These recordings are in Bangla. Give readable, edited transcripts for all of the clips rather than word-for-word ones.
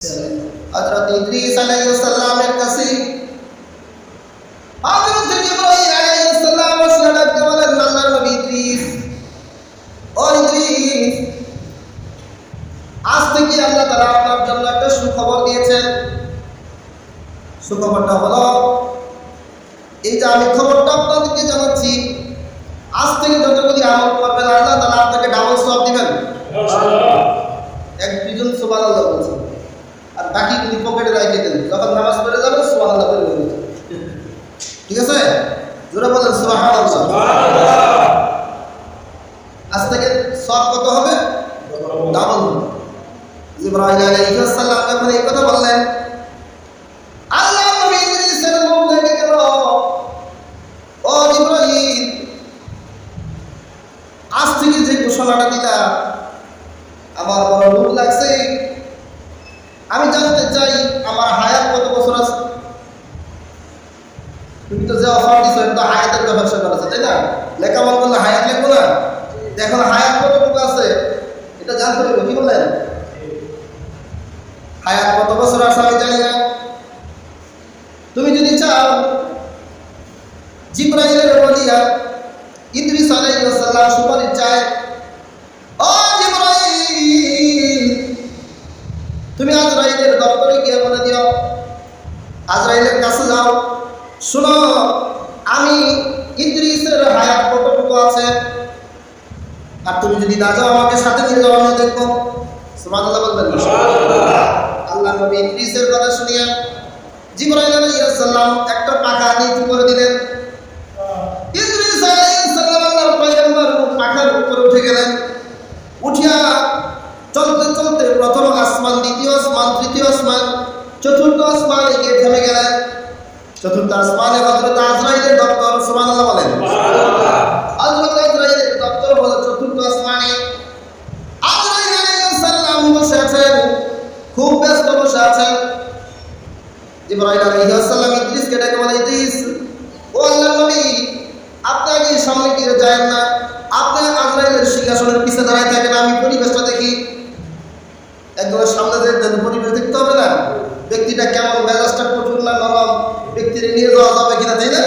হযরত ইদ্রিস আলাইহিস সালামের কাছে হযরত জিবরাইল আলাইহিস সালাম এসে ডাকতে বলেন, আল্লাহর নবী ইদ্রিস, ও ইদ্রিস, আজ থেকে আল্লাহ তাআলা আপনার জন্য একটা সুখবর দিয়েছেন। সুখবরটা হলো এই যে আমি খবরটা আপনাদেরকে জানাচ্ছি, আজ থেকে যতগুলি আমল করবেন আল্লাহ তাআলা আপনাকে ডাবল সওয়াব দিবেন। এক দুজন সুবহানাল্লাহ বলছেন, আর বাকিগুলি পকেটে রেখে দেন, যখন নামাজ পড়ে যাবেন সুবহানাল্লাহ বলে বলবেন। ঠিক আছে, জোরে বলেন সুবহানাল্লাহ। আজ থেকে সওয়াব কত হবে? ডাবল। জিবরাইল আলাইহিস সালাম যখন এই কথা বললেন, আল্লাহ নবী ইদ্রিসের মুখ লেগে গেল। ও জিবরাইল, আজ থেকে যে ঘোষণাটা দিলা আমার বড় দুঃখ লাগছে। আমি জানতে চাই আমার হায়াত কত বছর আছে? তুমি তো যে অফার দিছো এটা হায়াতের ব্যবসা করেছে, তাই না? লেখাপড়া করলে হায়াত লিখবো না? এখন হায়াত কতটুকু আছে এটা জানতে হবে। কি বলেন? হায়াত কত বছর আছে আমি জানি না। তুমি যদি চাও জিবরাইলের বলিয়া ইদ্রিস আলাইহিস সালাম সুপারিশ চায়, ও জিবরাইল, তুমি আজরাইলের দপ্তরে গিয়ে বলে দিও, আজরাইলের কাছে যাও, শোনো আমি ইদ্রিসের হায়াত কতটুকু আছে। আর তুমি যদি না যাও আমাকে সাথে নিয়ে যাও, আমি দেখবো। সুবহানাল্লাহ বলবেন। আল্লাহ নবী ইদ্রিসের কথা শুনিয়া জিবরাইল আলাইহিস সালাম একটা পাখা নিচু করে দিলেন। ইদ্রিস আলাইহিস সালাম আল্লাহর পয়গম্বর পাখার উপরে উঠে গেলেন। উঠিয়া চলতে চলতে প্রথম আসমান, দ্বিতীয় আসমান, তৃতীয় আসমান, চতুর্থ আসমানে গিয়ে থেমে গেলেন। চতুর্থ আসমানে হযরত আজরাইলের দপ্তর। সুবহানাল্লাহ বলেন। হযরত আজরাইলের দপ্তর হলো চতুর্থ আসমানে। আজরাইল আলাইহিস সালাম বসে আছেন, খুব ব্যস্ত বসে আছেন। জিবরাইল আলাইহিস সালাম ইদ্রিসকে ডেকে বলে, ইদ্রিস, ও আল্লাহর নবী, আপনি আগে সামনে গিয়ে যায়েন না, আপনি আজরাইলের সিংহাসনের পিছে দাঁড়ায় থাকেন, আমি পরিবেশটা দেখি। একদমের সামনে যেতেন, পরিবেশ দেখতে হবে না? ব্যক্তিটা কেমন, মেজাজটা প্রচুর না নরম, ব্যক্তির নিয়ে যাওয়া যাবে কিনা, তাই না?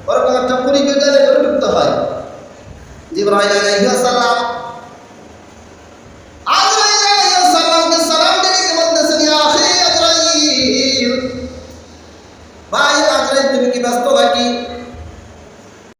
ওরকম একটা পরিবেশ জানে করে ঢুকতে হয়। জিবরাইল আলাইহিস সালাম